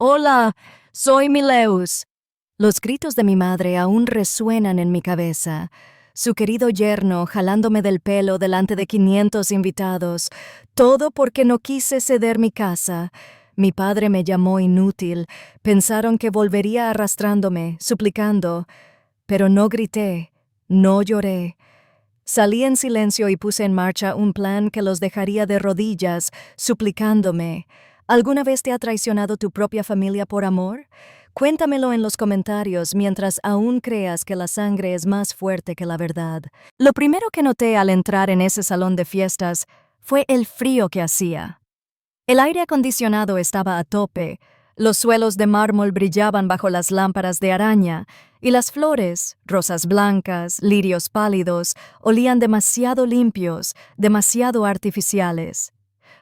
Hola, soy Mileus. Los gritos de mi madre aún resuenan en mi cabeza. Su querido yerno jalándome del pelo delante de 500 invitados. Todo porque no quise ceder mi casa. Mi padre me llamó inútil. Pensaron que volvería arrastrándome, suplicando. Pero no grité, no lloré. Salí en silencio y puse en marcha un plan que los dejaría de rodillas, suplicándome. ¿Alguna vez te ha traicionado tu propia familia por amor? Cuéntamelo en los comentarios mientras aún creas que la sangre es más fuerte que la verdad. Lo primero que noté al entrar en ese salón de fiestas fue el frío que hacía. El aire acondicionado estaba a tope, los suelos de mármol brillaban bajo las lámparas de araña, y las flores, rosas blancas, lirios pálidos, olían demasiado limpios, demasiado artificiales.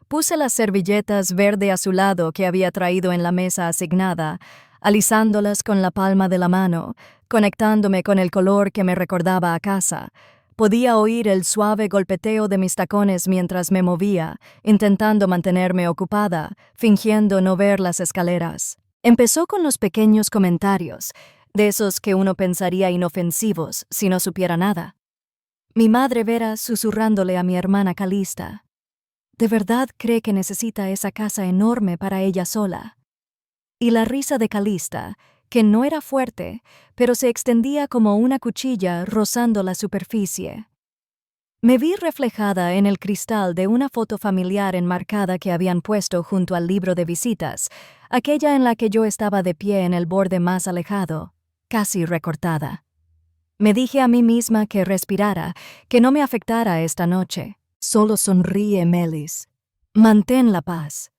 Puse las servilletas verde azulado que había traído en la mesa asignada, alisándolas con la palma de la mano, conectándome con el color que me recordaba a casa. Podía oír el suave golpeteo de mis tacones mientras me movía, intentando mantenerme ocupada, fingiendo no ver las escaleras. Empezó con los pequeños comentarios, de esos que uno pensaría inofensivos si no supiera nada. Mi madre Vera susurrándole a mi hermana Calista. ¿De verdad cree que necesita esa casa enorme para ella sola? Y la risa de Calista, que no era fuerte, pero se extendía como una cuchilla rozando la superficie. Me vi reflejada en el cristal de una foto familiar enmarcada que habían puesto junto al libro de visitas, aquella en la que yo estaba de pie en el borde más alejado, casi recortada. Me dije a mí misma que respirara, que no me afectara esta noche. Solo sonríe, Melis. Mantén la paz.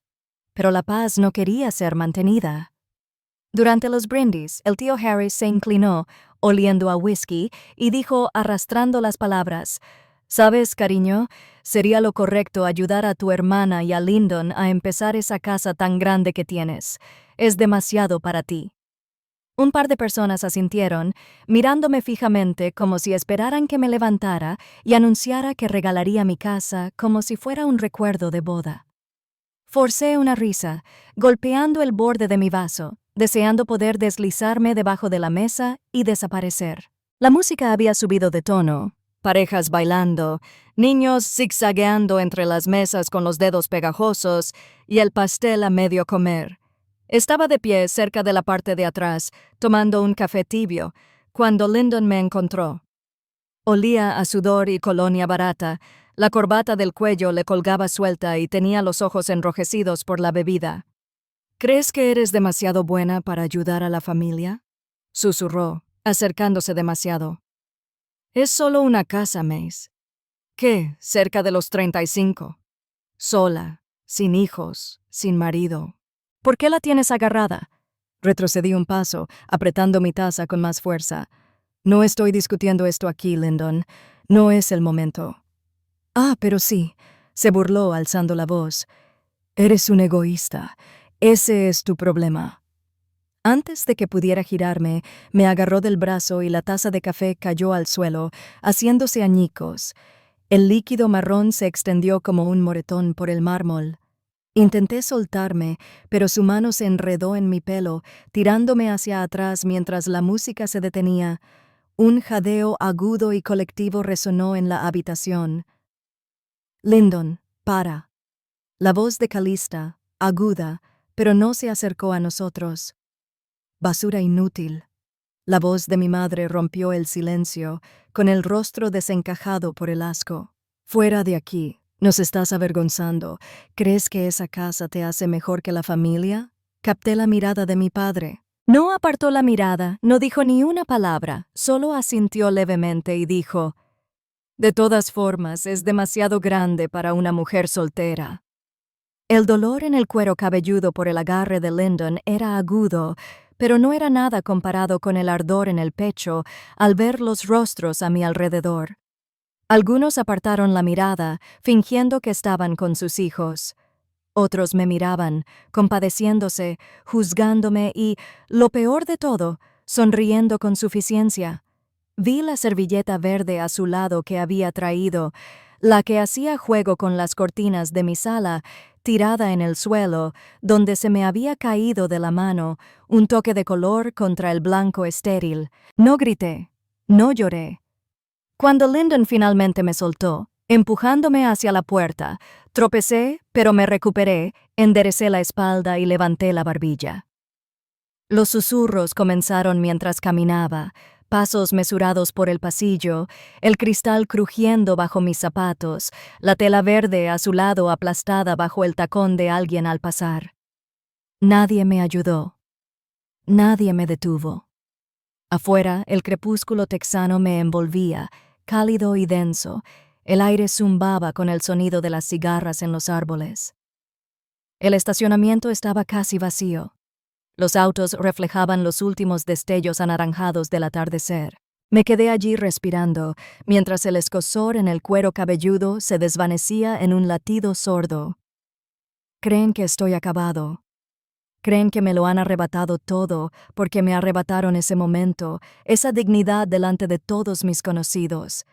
Pero la paz no quería ser mantenida. Durante los brindis, el tío Harris se inclinó, oliendo a whisky, y dijo arrastrando las palabras, «¿Sabes, cariño? Sería lo correcto ayudar a tu hermana y a Lyndon a empezar esa casa tan grande que tienes. Es demasiado para ti». Un par de personas asintieron, mirándome fijamente como si esperaran que me levantara y anunciara que regalaría mi casa como si fuera un recuerdo de boda. Forcé una risa, golpeando el borde de mi vaso, deseando poder deslizarme debajo de la mesa y desaparecer. La música había subido de tono, parejas bailando, niños zigzagueando entre las mesas con los dedos pegajosos y el pastel a medio comer. Estaba de pie cerca de la parte de atrás, tomando un café tibio, cuando Lyndon me encontró. Olía a sudor y colonia barata. La corbata del cuello le colgaba suelta y tenía los ojos enrojecidos por la bebida. «¿Crees que eres demasiado buena para ayudar a la familia?», susurró, acercándose demasiado. «Es solo una casa, Mace. ¿Qué? Cerca de los 35. Sola, sin hijos, sin marido. ¿Por qué la tienes agarrada?». Retrocedí un paso, apretando mi taza con más fuerza. «No estoy discutiendo esto aquí, Lyndon. No es el momento». «Ah, pero sí», se burló alzando la voz. «Eres un egoísta. Ese es tu problema». Antes de que pudiera girarme, me agarró del brazo y la taza de café cayó al suelo, haciéndose añicos. El líquido marrón se extendió como un moretón por el mármol. Intenté soltarme, pero su mano se enredó en mi pelo, tirándome hacia atrás mientras la música se detenía. Un jadeo agudo y colectivo resonó en la habitación. «Lyndon, para». La voz de Calista, aguda, pero no se acercó a nosotros. «Basura inútil». La voz de mi madre rompió el silencio, con el rostro desencajado por el asco. «Fuera de aquí. Nos estás avergonzando. ¿Crees que esa casa te hace mejor que la familia?». Capté la mirada de mi padre. No apartó la mirada, no dijo ni una palabra, solo asintió levemente y dijo, «De todas formas, es demasiado grande para una mujer soltera». El dolor en el cuero cabelludo por el agarre de Lyndon era agudo, pero no era nada comparado con el ardor en el pecho al ver los rostros a mi alrededor. Algunos apartaron la mirada, fingiendo que estaban con sus hijos. Otros me miraban, compadeciéndose, juzgándome y, lo peor de todo, sonriendo con suficiencia. Vi la servilleta verde azulado que había traído, la que hacía juego con las cortinas de mi sala, tirada en el suelo, donde se me había caído de la mano un toque de color contra el blanco estéril. No grité, no lloré. Cuando Lyndon finalmente me soltó, empujándome hacia la puerta, tropecé, pero me recuperé, enderecé la espalda y levanté la barbilla. Los susurros comenzaron mientras caminaba, pasos mesurados por el pasillo, el cristal crujiendo bajo mis zapatos, la tela verde a su lado aplastada bajo el tacón de alguien al pasar. Nadie me ayudó. Nadie me detuvo. Afuera, el crepúsculo texano me envolvía, cálido y denso. El aire zumbaba con el sonido de las cigarras en los árboles. El estacionamiento estaba casi vacío. Los autos reflejaban los últimos destellos anaranjados del atardecer. Me quedé allí respirando, mientras el escozor en el cuero cabelludo se desvanecía en un latido sordo. Creen que estoy acabado. Creen que me lo han arrebatado todo porque me arrebataron ese momento, esa dignidad delante de todos mis conocidos.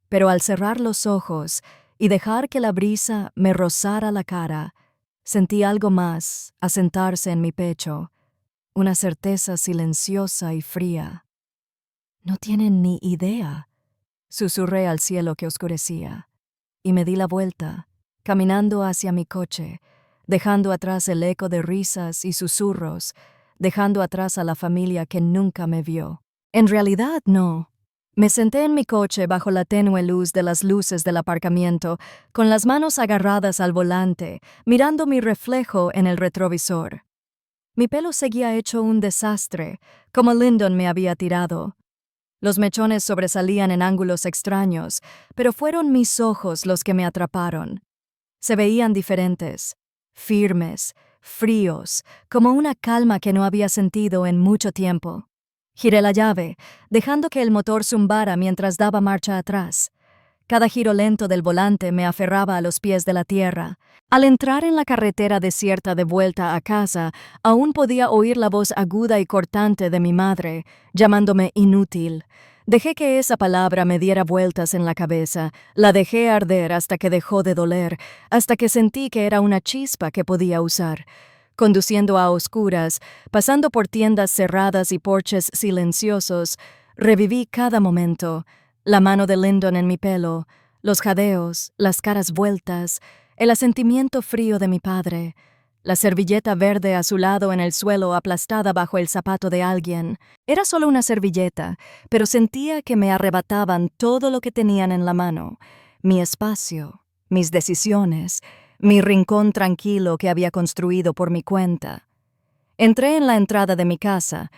Pero al cerrar los ojos y dejar que la brisa me rozara la cara, sentí algo más asentarse en mi pecho, una certeza silenciosa y fría. No tienen ni idea, susurré al cielo que oscurecía, y me di la vuelta, caminando hacia mi coche, dejando atrás el eco de risas y susurros, dejando atrás a la familia que nunca me vio. En realidad, no. Me senté en mi coche bajo la tenue luz de las luces del aparcamiento, con las manos agarradas al volante, mirando mi reflejo en el retrovisor. Mi pelo seguía hecho un desastre, como Lyndon me había tirado. Los mechones sobresalían en ángulos extraños, pero fueron mis ojos los que me atraparon. Se veían diferentes, firmes, fríos, como una calma que no había sentido en mucho tiempo. Giré la llave, dejando que el motor zumbara mientras daba marcha atrás. Cada giro lento del volante me aferraba a los pies de la tierra. Al entrar en la carretera desierta de vuelta a casa, aún podía oír la voz aguda y cortante de mi madre, llamándome inútil. Dejé que esa palabra me diera vueltas en la cabeza, la dejé arder hasta que dejó de doler, hasta que sentí que era una chispa que podía usar. Conduciendo a oscuras, pasando por tiendas cerradas y porches silenciosos, reviví cada momento. La mano de Lyndon en mi pelo, los jadeos, las caras vueltas, el asentimiento frío de mi padre, la servilleta verde a su lado en el suelo aplastada bajo el zapato de alguien. Era solo una servilleta, pero sentía que me arrebataban todo lo que tenían en la mano, mi espacio, mis decisiones, mi rincón tranquilo que había construido por mi cuenta. Entré en la entrada de mi casa.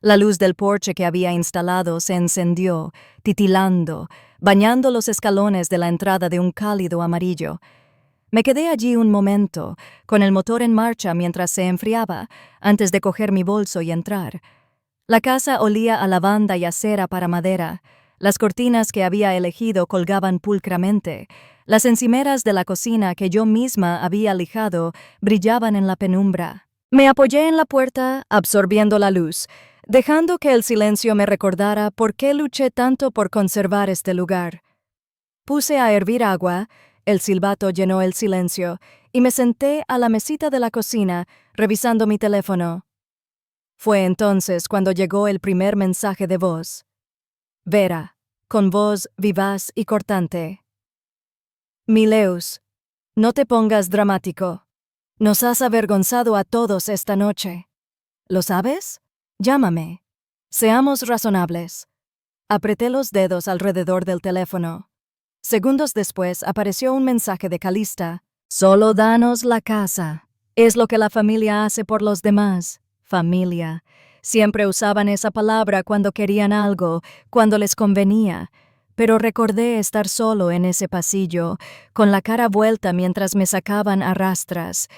La luz del porche que había instalado se encendió, titilando, bañando los escalones de la entrada de un cálido amarillo. Me quedé allí un momento, con el motor en marcha mientras se enfriaba, antes de coger mi bolso y entrar. La casa olía a lavanda y a cera para madera. Las cortinas que había elegido colgaban pulcramente. Las encimeras de la cocina que yo misma había lijado brillaban en la penumbra. Me apoyé en la puerta, absorbiendo la luz, dejando que el silencio me recordara por qué luché tanto por conservar este lugar. Puse a hervir agua, el silbato llenó el silencio, y me senté a la mesita de la cocina, revisando mi teléfono. Fue entonces cuando llegó el primer mensaje de voz. Vera, con voz vivaz y cortante. Mileus, no te pongas dramático. Nos has avergonzado a todos esta noche. ¿Lo sabes? Llámame. Seamos razonables. Apreté los dedos alrededor del teléfono. Segundos después apareció un mensaje de Calista. Solo danos la casa. Es lo que la familia hace por los demás. Familia. Siempre usaban esa palabra cuando querían algo, cuando les convenía. Pero recordé estar solo en ese pasillo, con la cara vuelta mientras me sacaban a rastras,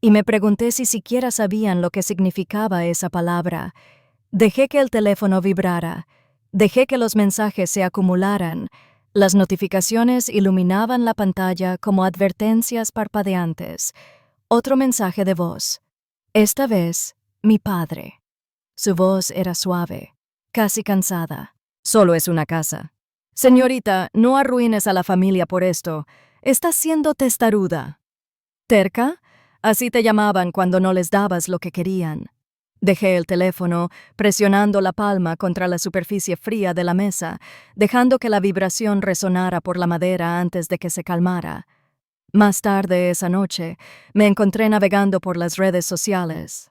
y me pregunté si siquiera sabían lo que significaba esa palabra. Dejé que el teléfono vibrara. Dejé que los mensajes se acumularan. Las notificaciones iluminaban la pantalla como advertencias parpadeantes. Otro mensaje de voz. Esta vez, mi padre. Su voz era suave, casi cansada. Solo es una casa. Señorita, no arruines a la familia por esto. Estás siendo testaruda. ¿Terca? Así te llamaban cuando no les dabas lo que querían. Dejé el teléfono, presionando la palma contra la superficie fría de la mesa, dejando que la vibración resonara por la madera antes de que se calmara. Más tarde esa noche, me encontré navegando por las redes sociales.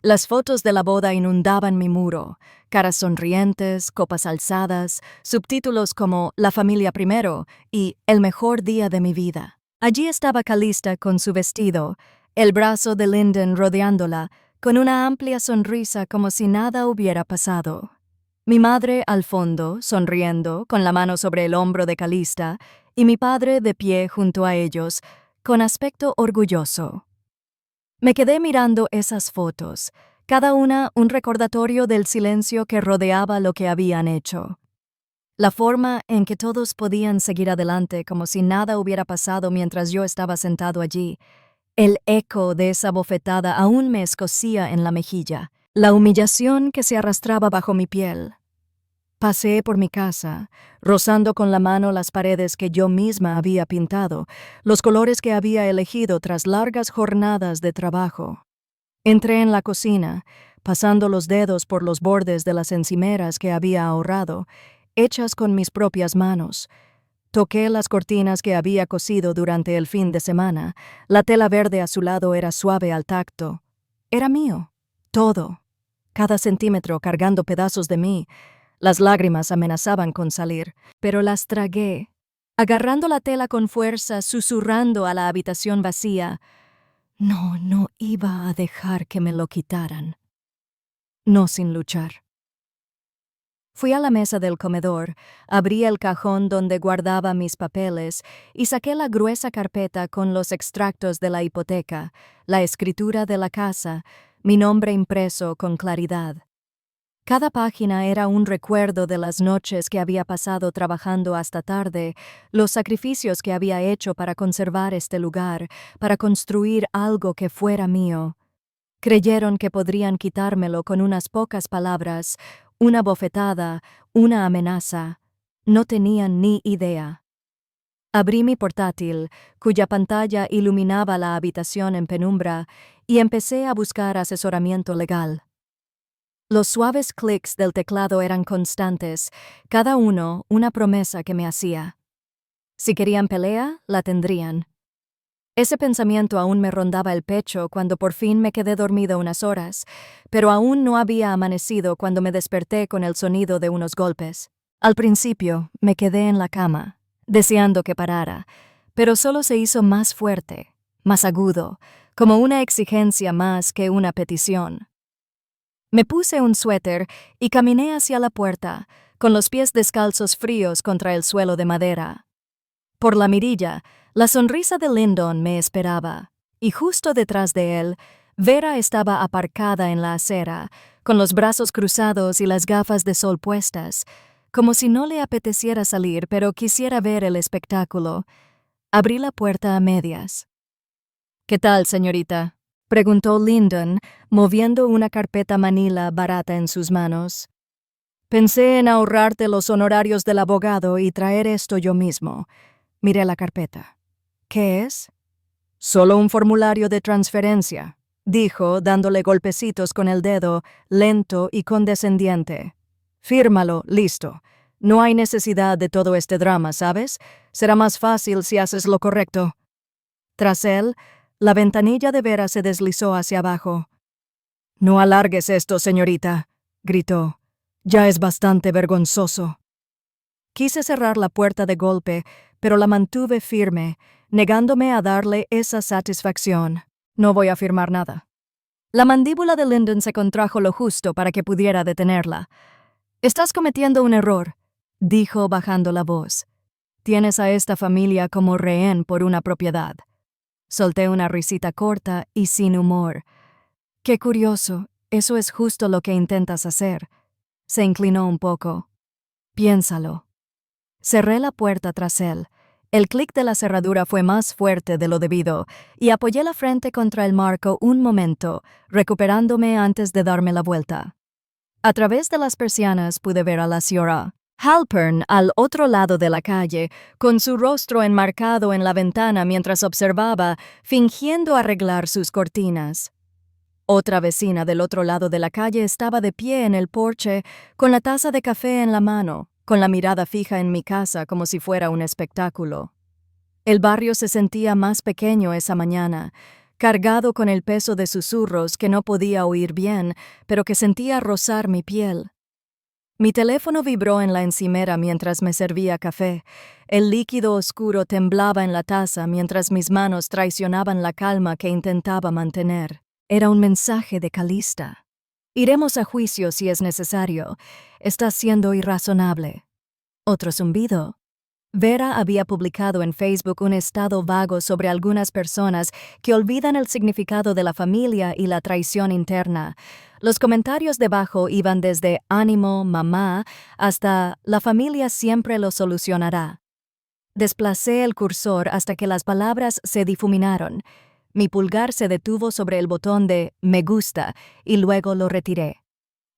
Las fotos de la boda inundaban mi muro, caras sonrientes, copas alzadas, subtítulos como La familia primero y El mejor día de mi vida. Allí estaba Calista con su vestido, el brazo de Lyndon rodeándola, con una amplia sonrisa como si nada hubiera pasado. Mi madre al fondo, sonriendo, con la mano sobre el hombro de Calista, y mi padre de pie junto a ellos, con aspecto orgulloso. Me quedé mirando esas fotos, cada una un recordatorio del silencio que rodeaba lo que habían hecho. La forma en que todos podían seguir adelante como si nada hubiera pasado mientras yo estaba sentado allí. El eco de esa bofetada aún me escocía en la mejilla, la humillación que se arrastraba bajo mi piel. Paseé por mi casa, rozando con la mano las paredes que yo misma había pintado, los colores que había elegido tras largas jornadas de trabajo. Entré en la cocina, pasando los dedos por los bordes de las encimeras que había ahorrado, hechas con mis propias manos. Toqué las cortinas que había cosido durante el fin de semana. La tela verde azulado era suave al tacto. Era mío. Todo. Cada centímetro cargando pedazos de mí. Las lágrimas amenazaban con salir, pero las tragué, agarrando la tela con fuerza, susurrando a la habitación vacía. No iba a dejar que me lo quitaran. No sin luchar. Fui a la mesa del comedor, abrí el cajón donde guardaba mis papeles y saqué la gruesa carpeta con los extractos de la hipoteca, la escritura de la casa, mi nombre impreso con claridad. Cada página era un recuerdo de las noches que había pasado trabajando hasta tarde, los sacrificios que había hecho para conservar este lugar, para construir algo que fuera mío. Creyeron que podrían quitármelo con unas pocas palabras, una bofetada, una amenaza. No tenían ni idea. Abrí mi portátil, cuya pantalla iluminaba la habitación en penumbra, y empecé a buscar asesoramiento legal. Los suaves clics del teclado eran constantes, cada uno una promesa que me hacía. Si querían pelea, la tendrían. Ese pensamiento aún me rondaba el pecho cuando por fin me quedé dormido unas horas, pero aún no había amanecido cuando me desperté con el sonido de unos golpes. Al principio me quedé en la cama, deseando que parara, pero solo se hizo más fuerte, más agudo, como una exigencia más que una petición. Me puse un suéter y caminé hacia la puerta, con los pies descalzos fríos contra el suelo de madera. Por la mirilla, la sonrisa de Lyndon me esperaba, y justo detrás de él, Vera estaba aparcada en la acera, con los brazos cruzados y las gafas de sol puestas, como si no le apeteciera salir pero quisiera ver el espectáculo. Abrí la puerta a medias. «¿Qué tal, señorita?», preguntó Lyndon, moviendo una carpeta manila barata en sus manos. «Pensé en ahorrarte los honorarios del abogado y traer esto yo mismo». Miré la carpeta. «¿Qué es?» «Solo un formulario de transferencia», dijo, dándole golpecitos con el dedo, lento y condescendiente. «Fírmalo, listo. No hay necesidad de todo este drama, ¿sabes? Será más fácil si haces lo correcto». Tras él, la ventanilla de Vera se deslizó hacia abajo. «No alargues esto, señorita», gritó. «Ya es bastante vergonzoso». Quise cerrar la puerta de golpe, pero la mantuve firme, negándome a darle esa satisfacción. «No voy a firmar nada». La mandíbula de Lyndon se contrajo lo justo para que pudiera detenerla. «Estás cometiendo un error», dijo bajando la voz. «Tienes a esta familia como rehén por una propiedad». Solté una risita corta y sin humor. «Qué curioso, eso es justo lo que intentas hacer». Se inclinó un poco. «Piénsalo». Cerré la puerta tras él. El clic de la cerradura fue más fuerte de lo debido, y apoyé la frente contra el marco un momento, recuperándome antes de darme la vuelta. A través de las persianas pude ver a la señora Halpern, al otro lado de la calle, con su rostro enmarcado en la ventana mientras observaba, fingiendo arreglar sus cortinas. Otra vecina del otro lado de la calle estaba de pie en el porche, con la taza de café en la mano, con la mirada fija en mi casa como si fuera un espectáculo. El barrio se sentía más pequeño esa mañana, cargado con el peso de susurros que no podía oír bien, pero que sentía rozar mi piel. Mi teléfono vibró en la encimera mientras me servía café. El líquido oscuro temblaba en la taza mientras mis manos traicionaban la calma que intentaba mantener. Era un mensaje de Calista. Iremos a juicio si es necesario. Estás siendo irrazonable. Otro zumbido. Vera había publicado en Facebook un estado vago sobre algunas personas que olvidan el significado de la familia y la traición interna. Los comentarios debajo iban desde ánimo, mamá, hasta la familia siempre lo solucionará. Desplacé el cursor hasta que las palabras se difuminaron. Mi pulgar se detuvo sobre el botón de me gusta y luego lo retiré.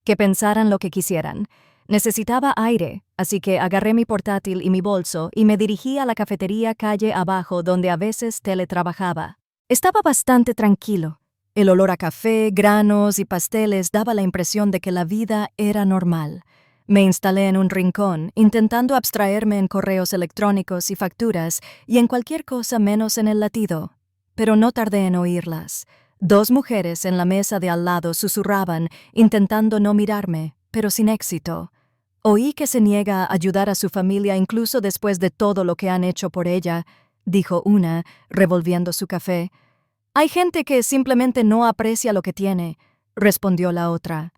Que pensaran lo que quisieran. Necesitaba aire, así que agarré mi portátil y mi bolso y me dirigí a la cafetería calle abajo donde a veces teletrabajaba. Estaba bastante tranquilo. El olor a café, granos y pasteles daba la impresión de que la vida era normal. Me instalé en un rincón, intentando abstraerme en correos electrónicos y facturas y en cualquier cosa menos en el latido. Pero no tardé en oírlas. Dos mujeres en la mesa de al lado susurraban, intentando no mirarme, pero sin éxito. Oí que se niega a ayudar a su familia incluso después de todo lo que han hecho por ella, dijo una, revolviendo su café. Hay gente que simplemente no aprecia lo que tiene, respondió la otra.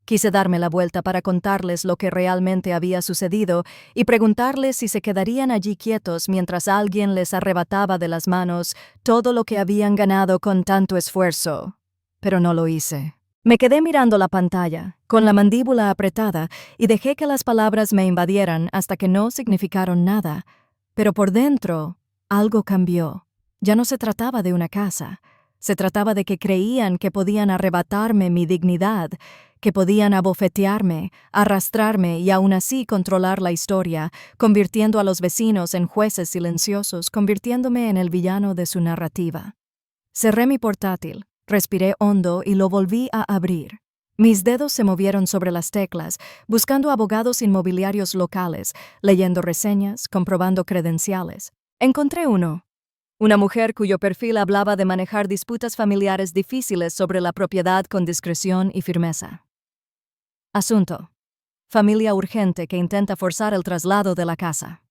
Quise darme la vuelta para contarles lo que realmente había sucedido y preguntarles si se quedarían allí quietos mientras alguien les arrebataba de las manos todo lo que habían ganado con tanto esfuerzo. Pero no lo hice. Me quedé mirando la pantalla, con la mandíbula apretada, y dejé que las palabras me invadieran hasta que no significaron nada. Pero por dentro, algo cambió. Ya no se trataba de una casa. Se trataba de que creían que podían arrebatarme mi dignidad, que podían abofetearme, arrastrarme y aún así controlar la historia, convirtiendo a los vecinos en jueces silenciosos, convirtiéndome en el villano de su narrativa. Cerré mi portátil, respiré hondo y lo volví a abrir. Mis dedos se movieron sobre las teclas, buscando abogados inmobiliarios locales, leyendo reseñas, comprobando credenciales. Encontré uno. Una mujer cuyo perfil hablaba de manejar disputas familiares difíciles sobre la propiedad con discreción y firmeza. Asunto: familia urgente que intenta forzar el traslado de la casa.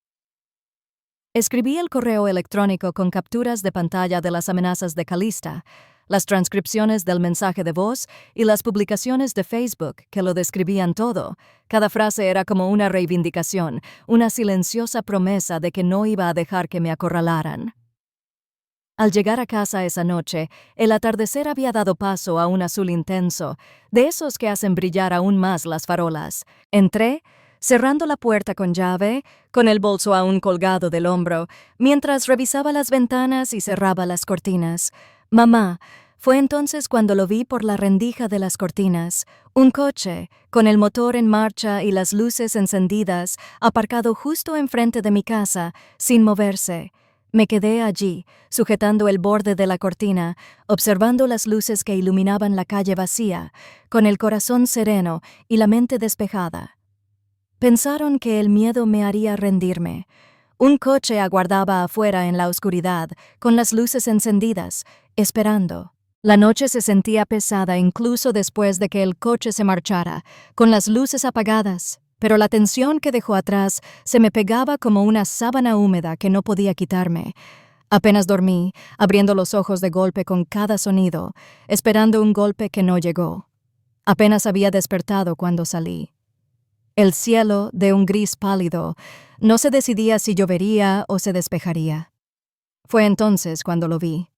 Escribí el correo electrónico con capturas de pantalla de las amenazas de Calista, las transcripciones del mensaje de voz y las publicaciones de Facebook que lo describían todo. Cada frase era como una reivindicación, una silenciosa promesa de que no iba a dejar que me acorralaran. Al llegar a casa esa noche, el atardecer había dado paso a un azul intenso, de esos que hacen brillar aún más las farolas. Entré, cerrando la puerta con llave, con el bolso aún colgado del hombro, mientras revisaba las ventanas y cerraba las cortinas. Mamá, fue entonces cuando lo vi por la rendija de las cortinas. Un coche, con el motor en marcha y las luces encendidas, aparcado justo enfrente de mi casa, sin moverse. Me quedé allí, sujetando el borde de la cortina, observando las luces que iluminaban la calle vacía, con el corazón sereno y la mente despejada. Pensaron que el miedo me haría rendirme. Un coche aguardaba afuera en la oscuridad, con las luces encendidas, esperando. La noche se sentía pesada incluso después de que el coche se marchara, con las luces apagadas. Pero la tensión que dejó atrás se me pegaba como una sábana húmeda que no podía quitarme. Apenas dormí, abriendo los ojos de golpe con cada sonido, esperando un golpe que no llegó. Apenas había despertado cuando salí. El cielo, de un gris pálido, no se decidía si llovería o se despejaría. Fue entonces cuando lo vi.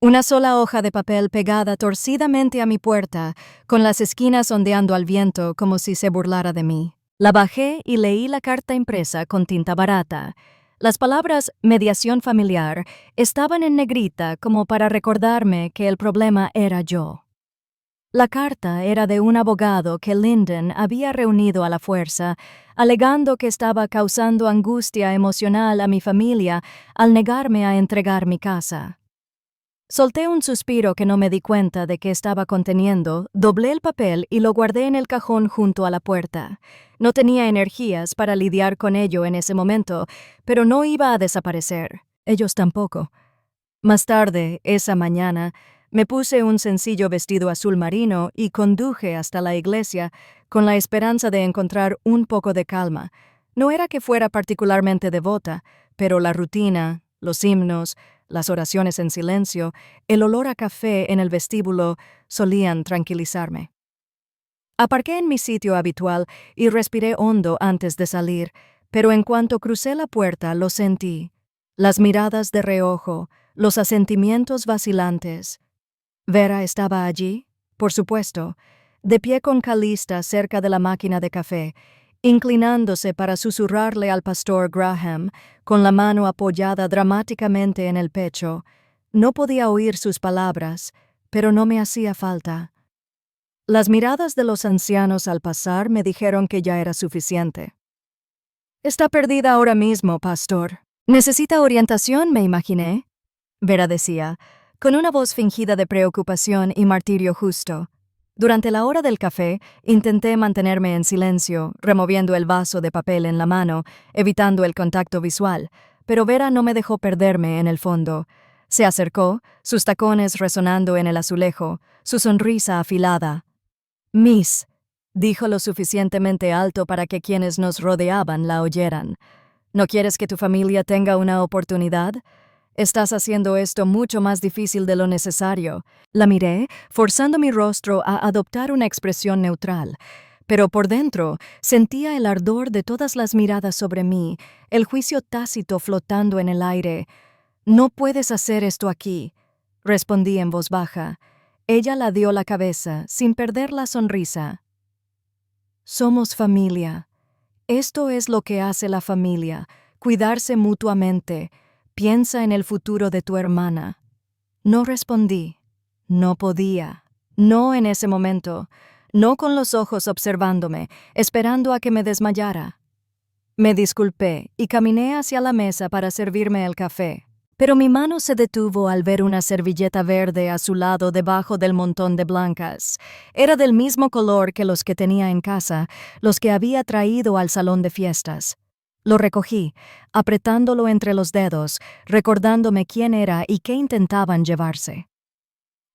Una sola hoja de papel pegada torcidamente a mi puerta, con las esquinas ondeando al viento como si se burlara de mí. La bajé y leí la carta impresa con tinta barata. Las palabras mediación familiar estaban en negrita como para recordarme que el problema era yo. La carta era de un abogado que Lyndon había reunido a la fuerza, alegando que estaba causando angustia emocional a mi familia al negarme a entregar mi casa. Solté un suspiro que no me di cuenta de que estaba conteniendo, doblé el papel y lo guardé en el cajón junto a la puerta. No tenía energías para lidiar con ello en ese momento, pero no iba a desaparecer. Ellos tampoco. Más tarde, esa mañana, me puse un sencillo vestido azul marino y conduje hasta la iglesia con la esperanza de encontrar un poco de calma. No era que fuera particularmente devota, pero la rutina, los himnos, las oraciones en silencio, el olor a café en el vestíbulo solían tranquilizarme. Aparqué en mi sitio habitual y respiré hondo antes de salir, pero en cuanto crucé la puerta lo sentí. Las miradas de reojo, los asentimientos vacilantes. Vera estaba allí, por supuesto, de pie con Calista cerca de la máquina de café, inclinándose para susurrarle al pastor Graham, con la mano apoyada dramáticamente en el pecho. No podía oír sus palabras, pero no me hacía falta. Las miradas de los ancianos al pasar me dijeron que ya era suficiente. «Está perdida ahora mismo, pastor. Necesita orientación, me imaginé», Vera decía, con una voz fingida de preocupación y martirio justo. Durante la hora del café, intenté mantenerme en silencio, removiendo el vaso de papel en la mano, evitando el contacto visual, pero Vera no me dejó perderme en el fondo. Se acercó, sus tacones resonando en el azulejo, su sonrisa afilada. «Miss», dijo lo suficientemente alto para que quienes nos rodeaban la oyeran. «¿No quieres que tu familia tenga una oportunidad? Estás haciendo esto mucho más difícil de lo necesario». La miré, forzando mi rostro a adoptar una expresión neutral, pero por dentro sentía el ardor de todas las miradas sobre mí, el juicio tácito flotando en el aire. «No puedes hacer esto aquí», respondí en voz baja. Ella ladeó la cabeza, sin perder la sonrisa. «Somos familia. Esto es lo que hace la familia, cuidarse mutuamente. Piensa en el futuro de tu hermana». No respondí. No podía. No en ese momento. No con los ojos observándome, esperando a que me desmayara. Me disculpé y caminé hacia la mesa para servirme el café. Pero mi mano se detuvo al ver una servilleta verde a su lado debajo del montón de blancas. Era del mismo color que los que tenía en casa, los que había traído al salón de fiestas. Lo recogí, apretándolo entre los dedos, recordándome quién era y qué intentaban llevarse.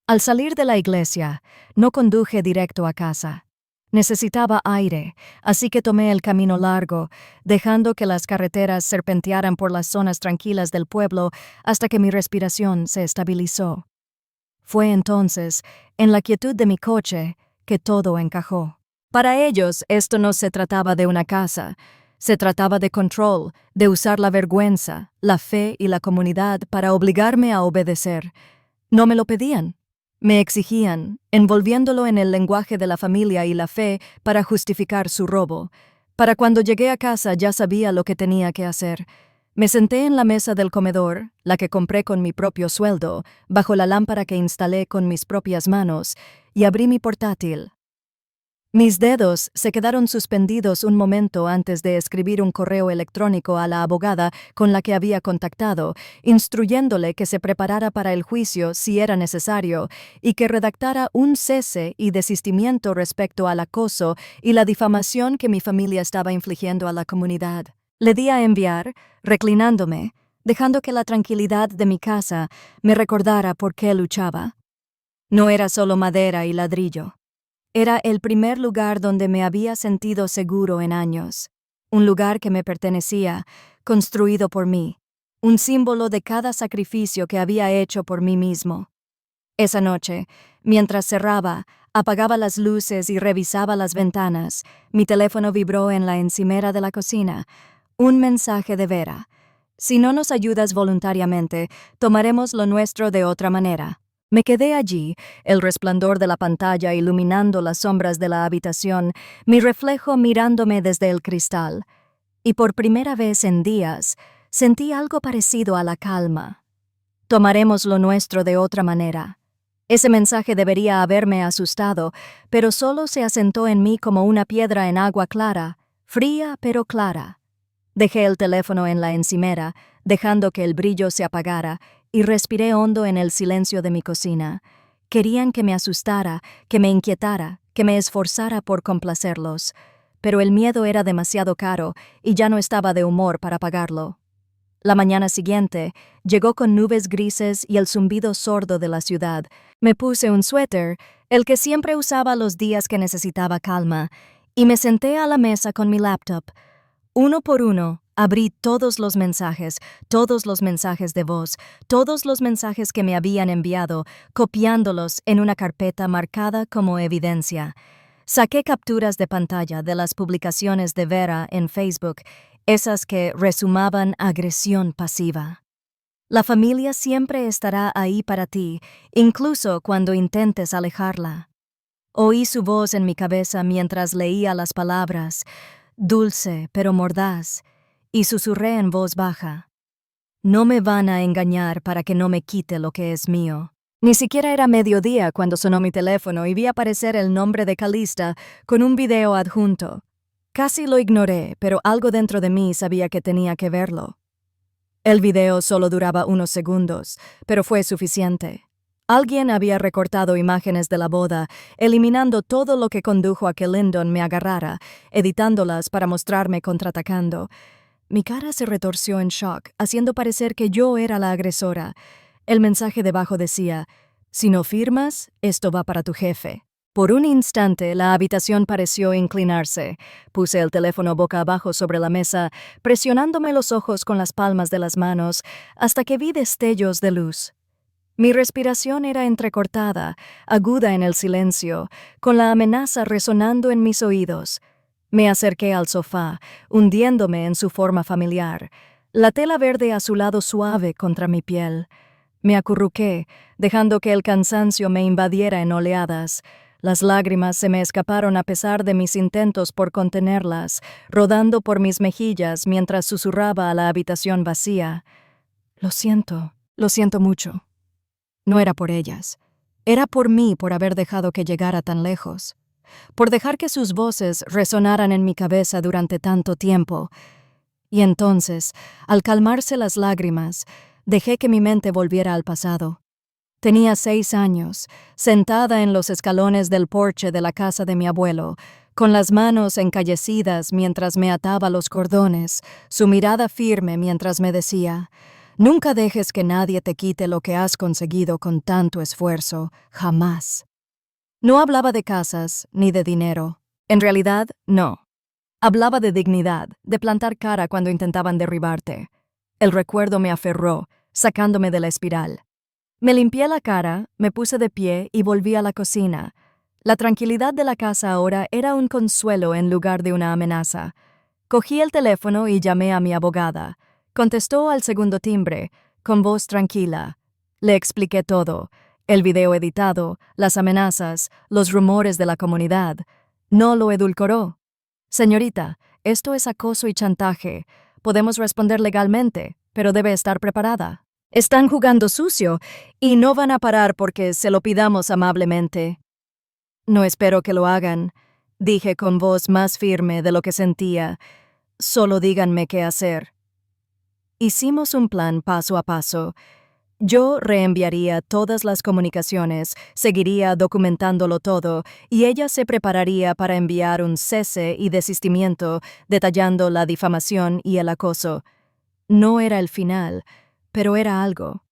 Al salir de la iglesia, no conduje directo a casa. Necesitaba aire, así que tomé el camino largo, dejando que las carreteras serpentearan por las zonas tranquilas del pueblo hasta que mi respiración se estabilizó. Fue entonces, en la quietud de mi coche, que todo encajó. Para ellos, esto no se trataba de una casa. Se trataba de control, de usar la vergüenza, la fe y la comunidad para obligarme a obedecer. No me lo pedían. Me exigían, envolviéndolo en el lenguaje de la familia y la fe para justificar su robo. Para cuando llegué a casa ya sabía lo que tenía que hacer. Me senté en la mesa del comedor, la que compré con mi propio sueldo, bajo la lámpara que instalé con mis propias manos, y abrí mi portátil. Mis dedos se quedaron suspendidos un momento antes de escribir un correo electrónico a la abogada con la que había contactado, instruyéndole que se preparara para el juicio si era necesario y que redactara un cese y desistimiento respecto al acoso y la difamación que mi familia estaba infligiendo a la comunidad. Le di a enviar, reclinándome, dejando que la tranquilidad de mi casa me recordara por qué luchaba. No era solo madera y ladrillo. Era el primer lugar donde me había sentido seguro en años. Un lugar que me pertenecía, construido por mí. Un símbolo de cada sacrificio que había hecho por mí mismo. Esa noche, mientras cerraba, apagaba las luces y revisaba las ventanas, mi teléfono vibró en la encimera de la cocina. Un mensaje de Vera. «Si no nos ayudas voluntariamente, tomaremos lo nuestro de otra manera». Me quedé allí, el resplandor de la pantalla iluminando las sombras de la habitación, mi reflejo mirándome desde el cristal. Y por primera vez en días, sentí algo parecido a la calma. Tomaremos lo nuestro de otra manera. Ese mensaje debería haberme asustado, pero solo se asentó en mí como una piedra en agua clara, fría pero clara. Dejé el teléfono en la encimera, dejando que el brillo se apagara, y respiré hondo en el silencio de mi cocina. Querían que me asustara, que me inquietara, que me esforzara por complacerlos, pero el miedo era demasiado caro y ya no estaba de humor para pagarlo. La mañana siguiente llegó con nubes grises y el zumbido sordo de la ciudad. Me puse un suéter, el que siempre usaba los días que necesitaba calma, y me senté a la mesa con mi laptop. Uno por uno, abrí todos los mensajes de voz, todos los mensajes que me habían enviado, copiándolos en una carpeta marcada como evidencia. Saqué capturas de pantalla de las publicaciones de Vera en Facebook, esas que resumaban agresión pasiva. La familia siempre estará ahí para ti, incluso cuando intentes alejarla. Oí su voz en mi cabeza mientras leía las palabras, dulce pero mordaz, y susurré en voz baja. No me van a engañar para que no me quite lo que es mío. Ni siquiera era mediodía cuando sonó mi teléfono y vi aparecer el nombre de Calista con un video adjunto. Casi lo ignoré, pero algo dentro de mí sabía que tenía que verlo. El video solo duraba unos segundos, pero fue suficiente. Alguien había recortado imágenes de la boda, eliminando todo lo que condujo a que Lyndon me agarrara, editándolas para mostrarme contraatacando. Mi cara se retorció en shock, haciendo parecer que yo era la agresora. El mensaje debajo decía, «Si no firmas, esto va para tu jefe». Por un instante, la habitación pareció inclinarse. Puse el teléfono boca abajo sobre la mesa, presionándome los ojos con las palmas de las manos, hasta que vi destellos de luz. Mi respiración era entrecortada, aguda en el silencio, con la amenaza resonando en mis oídos. Me acerqué al sofá, hundiéndome en su forma familiar, la tela verde azulado suave contra mi piel. Me acurruqué, dejando que el cansancio me invadiera en oleadas. Las lágrimas se me escaparon a pesar de mis intentos por contenerlas, rodando por mis mejillas mientras susurraba a la habitación vacía. Lo siento mucho. No era por ellas. Era por mí por haber dejado que llegara tan lejos. Por dejar que sus voces resonaran en mi cabeza durante tanto tiempo. Y entonces, al calmarse las lágrimas, dejé que mi mente volviera al pasado. Tenía 6 años, sentada en los escalones del porche de la casa de mi abuelo, con las manos encallecidas mientras me ataba los cordones, su mirada firme mientras me decía, «Nunca dejes que nadie te quite lo que has conseguido con tanto esfuerzo, jamás». No hablaba de casas ni de dinero. En realidad, no. Hablaba de dignidad, de plantar cara cuando intentaban derribarte. El recuerdo me aferró, sacándome de la espiral. Me limpié la cara, me puse de pie y volví a la cocina. La tranquilidad de la casa ahora era un consuelo en lugar de una amenaza. Cogí el teléfono y llamé a mi abogada. Contestó al segundo timbre, con voz tranquila. Le expliqué todo, el video editado, las amenazas, los rumores de la comunidad. No lo edulcoró. «Señorita, esto es acoso y chantaje. Podemos responder legalmente, pero debe estar preparada. Están jugando sucio y no van a parar porque se lo pidamos amablemente». «No espero que lo hagan», dije con voz más firme de lo que sentía. «Solo díganme qué hacer». Hicimos un plan paso a paso. Yo reenviaría todas las comunicaciones, seguiría documentándolo todo, y ella se prepararía para enviar un cese y desistimiento, detallando la difamación y el acoso. No era el final, pero era algo.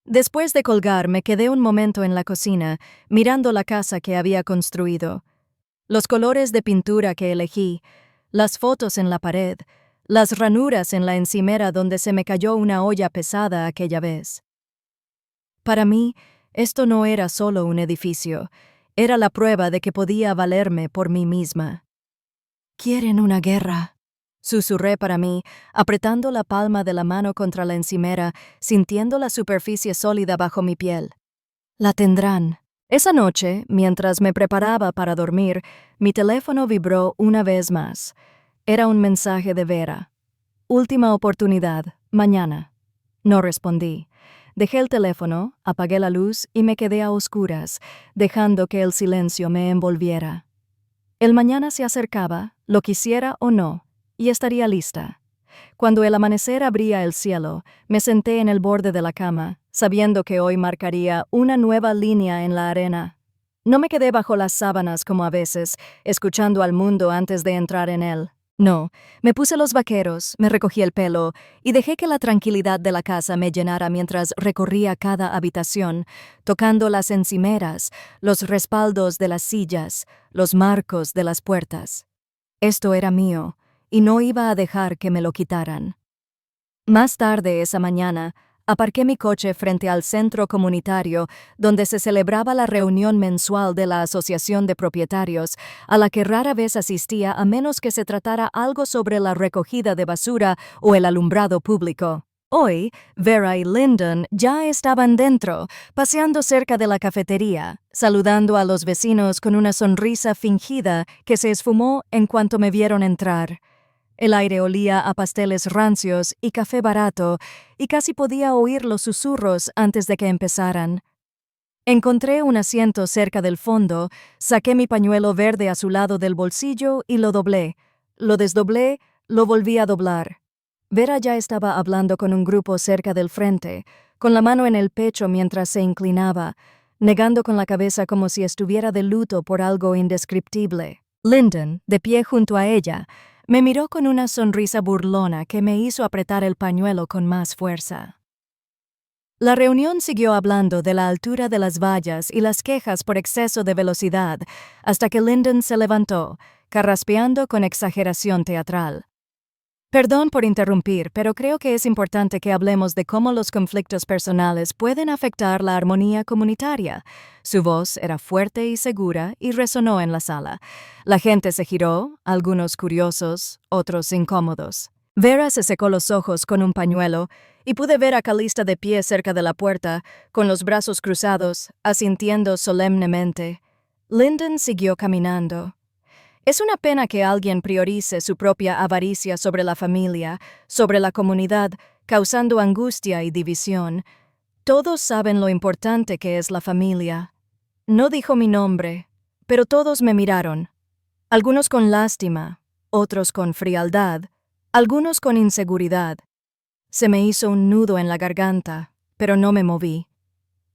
Después de colgar, me quedé un momento en la cocina, mirando la casa que había construido. Los colores de pintura que elegí, las fotos en la pared, las ranuras en la encimera donde se me cayó una olla pesada aquella vez. Para mí, esto no era solo un edificio, era la prueba de que podía valerme por mí misma. «Quieren una guerra», susurré para mí, apretando la palma de la mano contra la encimera, sintiendo la superficie sólida bajo mi piel. «La tendrán». Esa noche, mientras me preparaba para dormir, mi teléfono vibró una vez más. Era un mensaje de Vera. «Última oportunidad, mañana». No respondí. Dejé el teléfono, apagué la luz y me quedé a oscuras, dejando que el silencio me envolviera. El mañana se acercaba, lo quisiera o no, y estaría lista. Cuando el amanecer abría el cielo, me senté en el borde de la cama, sabiendo que hoy marcaría una nueva línea en la arena. No me quedé bajo las sábanas como a veces, escuchando al mundo antes de entrar en él. No, me puse los vaqueros, me recogí el pelo y dejé que la tranquilidad de la casa me llenara mientras recorría cada habitación, tocando las encimeras, los respaldos de las sillas, los marcos de las puertas. Esto era mío, y no iba a dejar que me lo quitaran. Más tarde esa mañana, aparqué mi coche frente al centro comunitario donde se celebraba la reunión mensual de la Asociación de Propietarios, a la que rara vez asistía a menos que se tratara algo sobre la recogida de basura o el alumbrado público. Hoy, Vera y Lyndon ya estaban dentro, paseando cerca de la cafetería, saludando a los vecinos con una sonrisa fingida que se esfumó en cuanto me vieron entrar. El aire olía a pasteles rancios y café barato, y casi podía oír los susurros antes de que empezaran. Encontré un asiento cerca del fondo, saqué mi pañuelo verde azulado del bolsillo y lo doblé. Lo desdoblé, lo volví a doblar. Vera ya estaba hablando con un grupo cerca del frente, con la mano en el pecho mientras se inclinaba, negando con la cabeza como si estuviera de luto por algo indescriptible. Lyndon, de pie junto a ella, me miró con una sonrisa burlona que me hizo apretar el pañuelo con más fuerza. La reunión siguió hablando de la altura de las vallas y las quejas por exceso de velocidad, hasta que Lyndon se levantó, carraspeando con exageración teatral. Perdón por interrumpir, pero creo que es importante que hablemos de cómo los conflictos personales pueden afectar la armonía comunitaria. Su voz era fuerte y segura y resonó en la sala. La gente se giró, algunos curiosos, otros incómodos. Vera se secó los ojos con un pañuelo y pude ver a Calista de pie cerca de la puerta, con los brazos cruzados, asintiendo solemnemente. Lyndon siguió caminando. Es una pena que alguien priorice su propia avaricia sobre la familia, sobre la comunidad, causando angustia y división. Todos saben lo importante que es la familia. No dijo mi nombre, pero todos me miraron. Algunos con lástima, otros con frialdad, algunos con inseguridad. Se me hizo un nudo en la garganta, pero no me moví.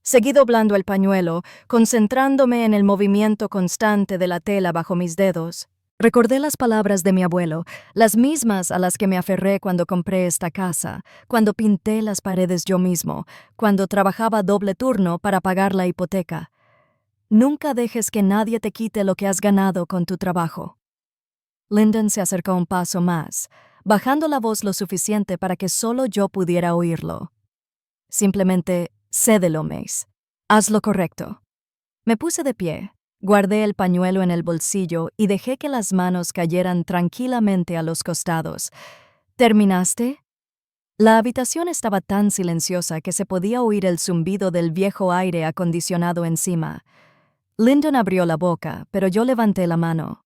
Seguí doblando el pañuelo, concentrándome en el movimiento constante de la tela bajo mis dedos. Recordé las palabras de mi abuelo, las mismas a las que me aferré cuando compré esta casa, cuando pinté las paredes yo mismo, cuando trabajaba doble turno para pagar la hipoteca. Nunca dejes que nadie te quite lo que has ganado con tu trabajo. Lyndon se acercó un paso más, bajando la voz lo suficiente para que solo yo pudiera oírlo. Simplemente, cédelo, Mace. Haz lo correcto. Me puse de pie, guardé el pañuelo en el bolsillo y dejé que las manos cayeran tranquilamente a los costados. ¿Terminaste? La habitación estaba tan silenciosa que se podía oír el zumbido del viejo aire acondicionado encima. Lyndon abrió la boca, pero yo levanté la mano.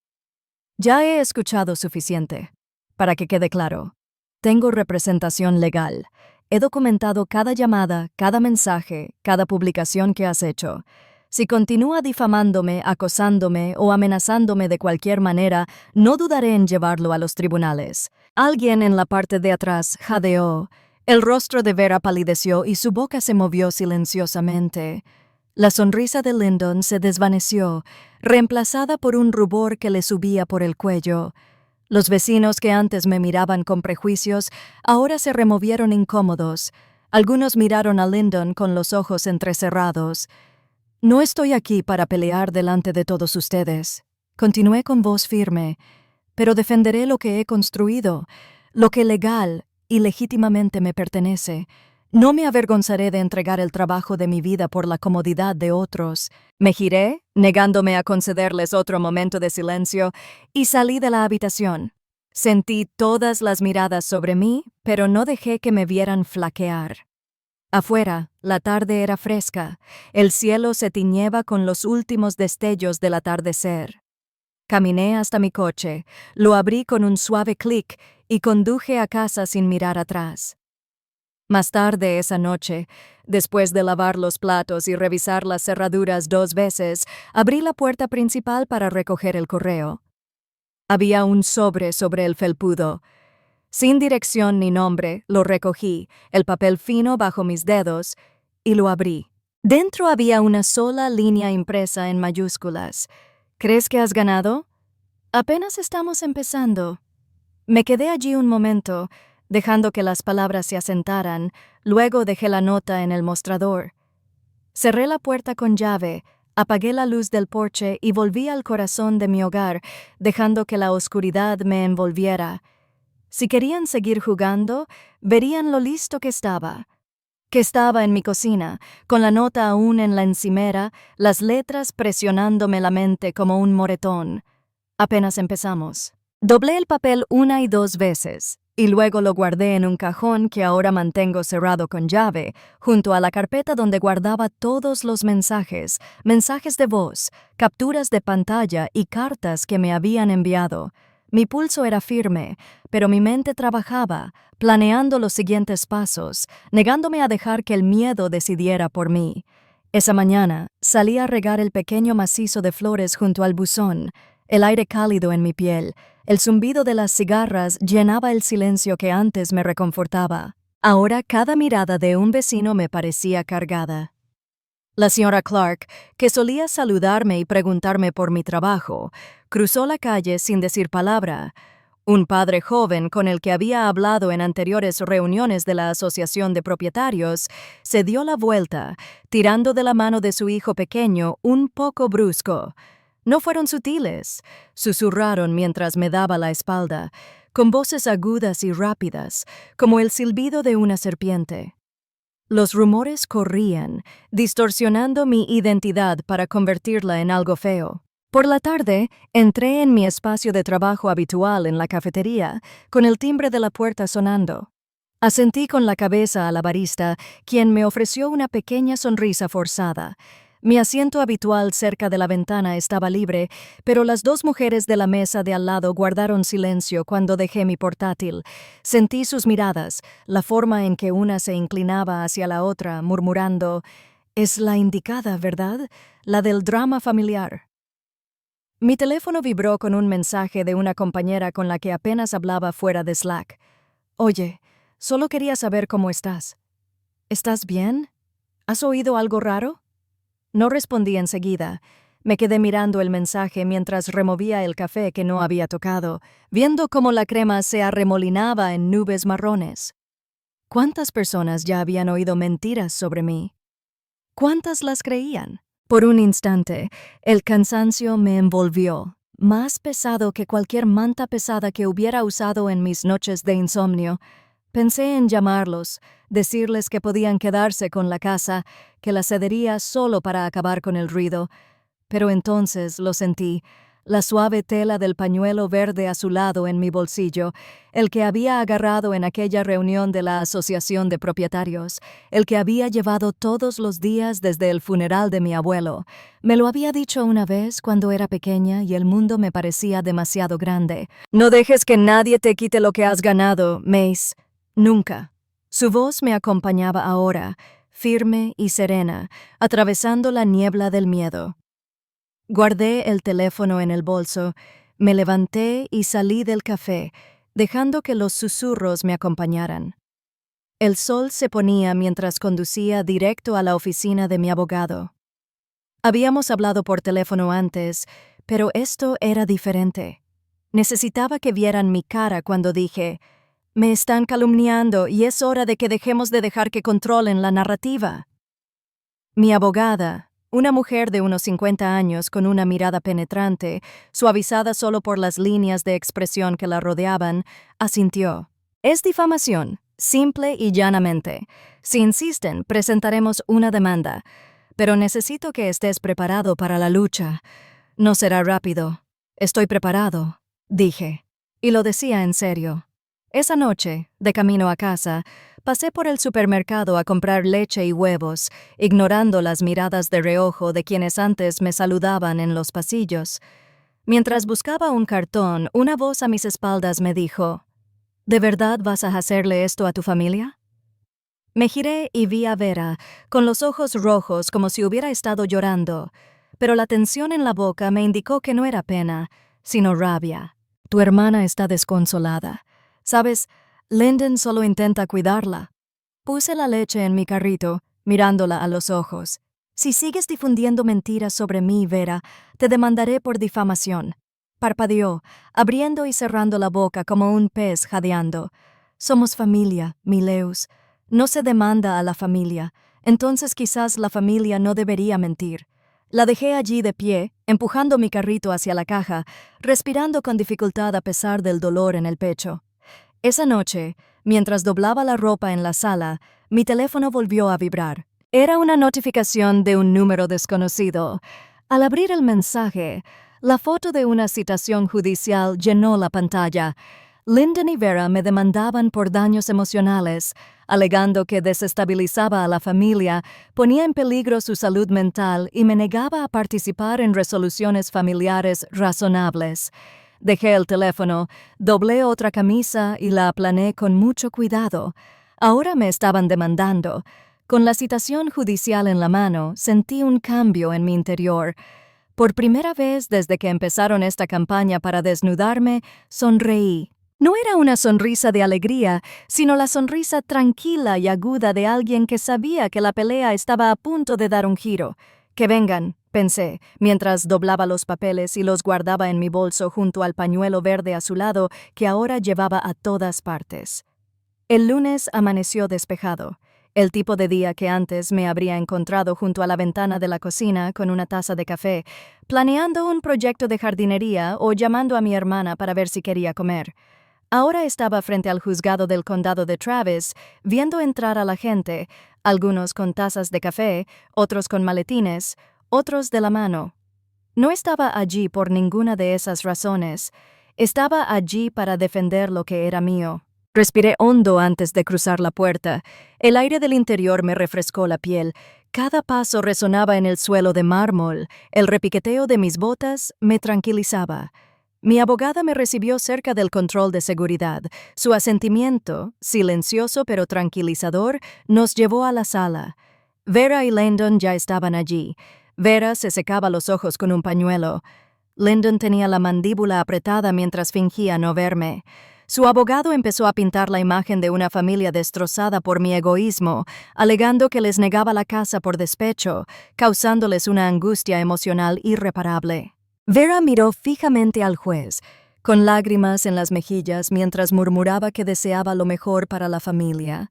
Ya he escuchado suficiente. Para que quede claro, tengo representación legal. He documentado cada llamada, cada mensaje, cada publicación que has hecho. Si continúa difamándome, acosándome o amenazándome de cualquier manera, no dudaré en llevarlo a los tribunales. Alguien en la parte de atrás jadeó. El rostro de Vera palideció y su boca se movió silenciosamente. La sonrisa de Lyndon se desvaneció, reemplazada por un rubor que le subía por el cuello. Los vecinos que antes me miraban con prejuicios ahora se removieron incómodos. Algunos miraron a Lyndon con los ojos entrecerrados. No estoy aquí para pelear delante de todos ustedes. Continué con voz firme, pero defenderé lo que he construido, lo que legal y legítimamente me pertenece. No me avergonzaré de entregar el trabajo de mi vida por la comodidad de otros. Me giré, negándome a concederles otro momento de silencio, y salí de la habitación. Sentí todas las miradas sobre mí, pero no dejé que me vieran flaquear. Afuera, la tarde era fresca. El cielo se tiñeba con los últimos destellos del atardecer. Caminé hasta mi coche, lo abrí con un suave clic y conduje a casa sin mirar atrás. Más tarde esa noche, después de lavar los platos y revisar las cerraduras 2 veces, abrí la puerta principal para recoger el correo. Había un sobre el felpudo. Sin dirección ni nombre, lo recogí, el papel fino bajo mis dedos, y lo abrí. Dentro había una sola línea impresa en mayúsculas. ¿Crees que has ganado? Apenas estamos empezando. Me quedé allí un momento, dejando que las palabras se asentaran, luego dejé la nota en el mostrador. Cerré la puerta con llave, apagué la luz del porche y volví al corazón de mi hogar, dejando que la oscuridad me envolviera. Si querían seguir jugando, verían lo listo que estaba en mi cocina, con la nota aún en la encimera, las letras presionándome la mente como un moretón. Apenas empezamos. Doblé el papel 1 y 2 veces, y luego lo guardé en un cajón que ahora mantengo cerrado con llave, junto a la carpeta donde guardaba todos los mensajes de voz, capturas de pantalla y cartas que me habían enviado. Mi pulso era firme, pero mi mente trabajaba, planeando los siguientes pasos, negándome a dejar que el miedo decidiera por mí. Esa mañana salí a regar el pequeño macizo de flores junto al buzón, el aire cálido en mi piel, el zumbido de las cigarras llenaba el silencio que antes me reconfortaba. Ahora cada mirada de un vecino me parecía cargada. La señora Clark, que solía saludarme y preguntarme por mi trabajo, cruzó la calle sin decir palabra. Un padre joven con el que había hablado en anteriores reuniones de la Asociación de Propietarios se dio la vuelta, tirando de la mano de su hijo pequeño un poco brusco. No fueron sutiles, susurraron mientras me daba la espalda, con voces agudas y rápidas, como el silbido de una serpiente. Los rumores corrían, distorsionando mi identidad para convertirla en algo feo. Por la tarde, entré en mi espacio de trabajo habitual en la cafetería, con el timbre de la puerta sonando. Asentí con la cabeza a la barista, quien me ofreció una pequeña sonrisa forzada. Mi asiento habitual cerca de la ventana estaba libre, pero las 2 mujeres de la mesa de al lado guardaron silencio cuando dejé mi portátil. Sentí sus miradas, la forma en que una se inclinaba hacia la otra, murmurando, «Es la indicada, ¿verdad? La del drama familiar». Mi teléfono vibró con un mensaje de una compañera con la que apenas hablaba fuera de Slack. «Oye, solo quería saber cómo estás. ¿Estás bien? ¿Has oído algo raro?» No respondí enseguida. Me quedé mirando el mensaje mientras removía el café que no había tocado, viendo cómo la crema se arremolinaba en nubes marrones. ¿Cuántas personas ya habían oído mentiras sobre mí? ¿Cuántas las creían? Por un instante, el cansancio me envolvió, más pesado que cualquier manta pesada que hubiera usado en mis noches de insomnio. Pensé en llamarlos, decirles que podían quedarse con la casa, que la cedería solo para acabar con el ruido. Pero entonces lo sentí, la suave tela del pañuelo verde azulado en mi bolsillo, el que había agarrado en aquella reunión de la Asociación de Propietarios, el que había llevado todos los días desde el funeral de mi abuelo. Me lo había dicho una vez cuando era pequeña y el mundo me parecía demasiado grande. «No dejes que nadie te quite lo que has ganado, Mace. Nunca». Su voz me acompañaba ahora, firme y serena, atravesando la niebla del miedo. Guardé el teléfono en el bolso, me levanté y salí del café, dejando que los susurros me acompañaran. El sol se ponía mientras conducía directo a la oficina de mi abogado. Habíamos hablado por teléfono antes, pero esto era diferente. Necesitaba que vieran mi cara cuando dije, «Me están calumniando y es hora de que dejemos de dejar que controlen la narrativa». Mi abogada, una mujer de unos 50 años con una mirada penetrante, suavizada solo por las líneas de expresión que la rodeaban, asintió. «Es difamación, simple y llanamente. Si insisten, presentaremos una demanda. Pero necesito que estés preparado para la lucha. No será rápido». «Estoy preparado», dije. Y lo decía en serio. Esa noche, de camino a casa, pasé por el supermercado a comprar leche y huevos, ignorando las miradas de reojo de quienes antes me saludaban en los pasillos. Mientras buscaba un cartón, una voz a mis espaldas me dijo, «¿De verdad vas a hacerle esto a tu familia?». Me giré y vi a Vera, con los ojos rojos como si hubiera estado llorando, pero la tensión en la boca me indicó que no era pena, sino rabia. Tu hermana está desconsolada. Sabes, Lyndon solo intenta cuidarla. Puse la leche en mi carrito, mirándola a los ojos. Si sigues difundiendo mentiras sobre mí, Vera, te demandaré por difamación. Parpadeó, abriendo y cerrando la boca como un pez jadeando. Somos familia, Mileus. No se demanda a la familia, entonces quizás la familia no debería mentir. La dejé allí de pie, empujando mi carrito hacia la caja, respirando con dificultad a pesar del dolor en el pecho. Esa noche, mientras doblaba la ropa en la sala, mi teléfono volvió a vibrar. Era una notificación de un número desconocido. Al abrir el mensaje, la foto de una citación judicial llenó la pantalla. Lyndon y Vera me demandaban por daños emocionales, alegando que desestabilizaba a la familia, ponía en peligro su salud mental y me negaba a participar en resoluciones familiares razonables. Dejé el teléfono, doblé otra camisa y la aplané con mucho cuidado. Ahora me estaban demandando. Con la citación judicial en la mano, sentí un cambio en mi interior. Por primera vez desde que empezaron esta campaña para desnudarme, sonreí. No era una sonrisa de alegría, sino la sonrisa tranquila y aguda de alguien que sabía que la pelea estaba a punto de dar un giro. Que vengan, pensé, mientras doblaba los papeles y los guardaba en mi bolso junto al pañuelo verde azulado que ahora llevaba a todas partes. El lunes amaneció despejado, el tipo de día que antes me habría encontrado junto a la ventana de la cocina con una taza de café, planeando un proyecto de jardinería o llamando a mi hermana para ver si quería comer. Ahora estaba frente al juzgado del condado de Travis, viendo entrar a la gente, algunos con tazas de café, otros con maletines, otros de la mano. No estaba allí por ninguna de esas razones. Estaba allí para defender lo que era mío. Respiré hondo antes de cruzar la puerta. El aire del interior me refrescó la piel. Cada paso resonaba en el suelo de mármol. El repiqueteo de mis botas me tranquilizaba. Mi abogada me recibió cerca del control de seguridad. Su asentimiento, silencioso pero tranquilizador, nos llevó a la sala. Vera y Lyndon ya estaban allí. Vera se secaba los ojos con un pañuelo. Lyndon tenía la mandíbula apretada mientras fingía no verme. Su abogado empezó a pintar la imagen de una familia destrozada por mi egoísmo, alegando que les negaba la casa por despecho, causándoles una angustia emocional irreparable. Vera miró fijamente al juez, con lágrimas en las mejillas mientras murmuraba que deseaba lo mejor para la familia.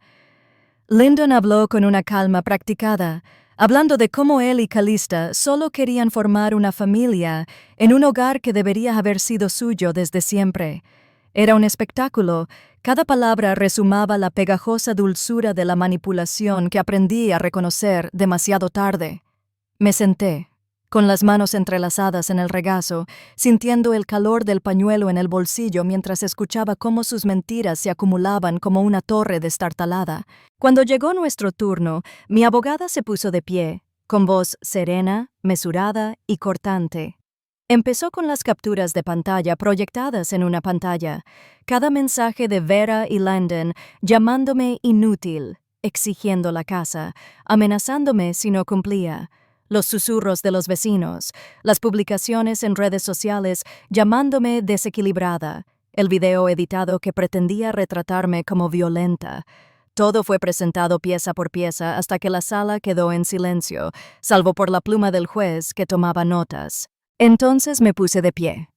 Lyndon habló con una calma practicada, hablando de cómo él y Calista solo querían formar una familia en un hogar que debería haber sido suyo desde siempre. Era un espectáculo. Cada palabra resumaba la pegajosa dulzura de la manipulación que aprendí a reconocer demasiado tarde. Me senté, con las manos entrelazadas en el regazo, sintiendo el calor del pañuelo en el bolsillo mientras escuchaba cómo sus mentiras se acumulaban como una torre destartalada. Cuando llegó nuestro turno, mi abogada se puso de pie, con voz serena, mesurada y cortante. Empezó con las capturas de pantalla proyectadas en una pantalla, cada mensaje de Vera y Lyndon llamándome inútil, exigiendo la casa, amenazándome si no cumplía. Los susurros de los vecinos, las publicaciones en redes sociales llamándome desequilibrada, el video editado que pretendía retratarme como violenta. Todo fue presentado pieza por pieza hasta que la sala quedó en silencio, salvo por la pluma del juez que tomaba notas. Entonces me puse de pie.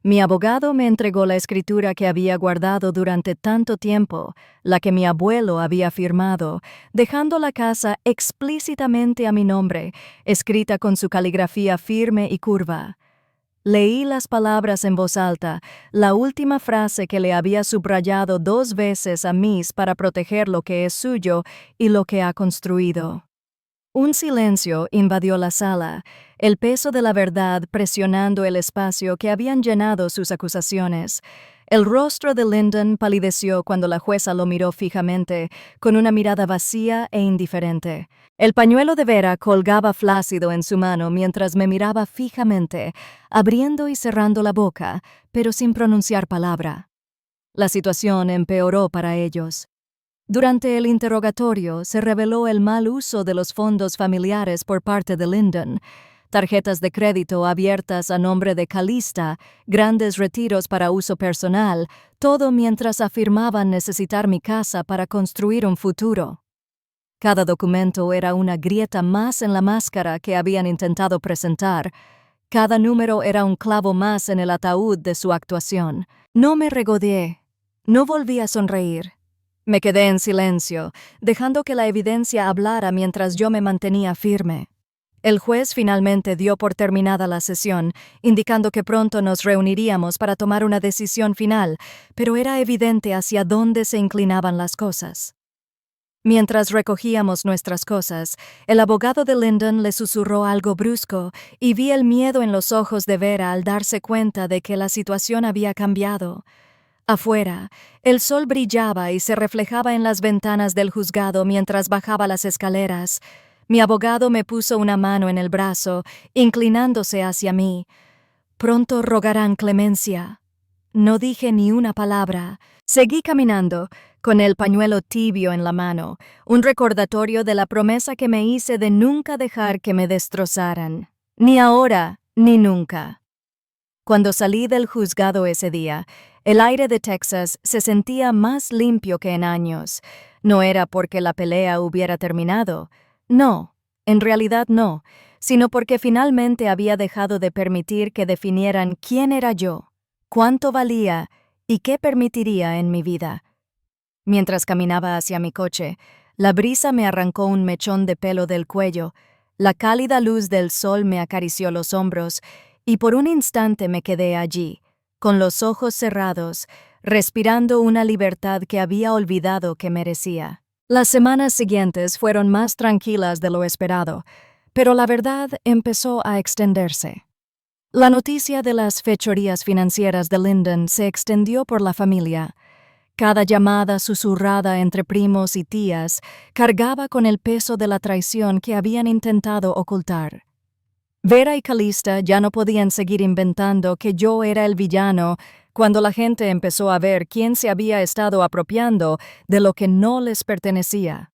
Mi abogado me entregó la escritura que había guardado durante tanto tiempo, la que mi abuelo había firmado, dejando la casa explícitamente a mi nombre, escrita con su caligrafía firme y curva. Leí las palabras en voz alta, la última frase que le había subrayado 2 veces a Miss para proteger lo que es suyo y lo que ha construido. Un silencio invadió la sala, el peso de la verdad presionando el espacio que habían llenado sus acusaciones. El rostro de Lyndon palideció cuando la jueza lo miró fijamente, con una mirada vacía e indiferente. El pañuelo de Vera colgaba flácido en su mano mientras me miraba fijamente, abriendo y cerrando la boca, pero sin pronunciar palabra. La situación empeoró para ellos. Durante el interrogatorio se reveló el mal uso de los fondos familiares por parte de Lyndon, tarjetas de crédito abiertas a nombre de Calista, grandes retiros para uso personal, todo mientras afirmaban necesitar mi casa para construir un futuro. Cada documento era una grieta más en la máscara que habían intentado presentar. Cada número era un clavo más en el ataúd de su actuación. No me regodeé. No volví a sonreír. Me quedé en silencio, dejando que la evidencia hablara mientras yo me mantenía firme. El juez finalmente dio por terminada la sesión, indicando que pronto nos reuniríamos para tomar una decisión final, pero era evidente hacia dónde se inclinaban las cosas. Mientras recogíamos nuestras cosas, el abogado de Lyndon le susurró algo brusco y vi el miedo en los ojos de Vera al darse cuenta de que la situación había cambiado. Afuera, el sol brillaba y se reflejaba en las ventanas del juzgado mientras bajaba las escaleras. Mi abogado me puso una mano en el brazo, inclinándose hacia mí. Pronto rogarán clemencia. No dije ni una palabra. Seguí caminando, con el pañuelo tibio en la mano, un recordatorio de la promesa que me hice de nunca dejar que me destrozaran. Ni ahora, ni nunca. Cuando salí del juzgado ese día, el aire de Texas se sentía más limpio que en años. No era porque la pelea hubiera terminado. No, en realidad no, sino porque finalmente había dejado de permitir que definieran quién era yo, cuánto valía y qué permitiría en mi vida. Mientras caminaba hacia mi coche, la brisa me arrancó un mechón de pelo del cuello, la cálida luz del sol me acarició los hombros, y por un instante me quedé allí, con los ojos cerrados, respirando una libertad que había olvidado que merecía. Las semanas siguientes fueron más tranquilas de lo esperado, pero la verdad empezó a extenderse. La noticia de las fechorías financieras de Lyndon se extendió por la familia. Cada llamada susurrada entre primos y tías cargaba con el peso de la traición que habían intentado ocultar. Vera y Calista ya no podían seguir inventando que yo era el villano cuando la gente empezó a ver quién se había estado apropiando de lo que no les pertenecía.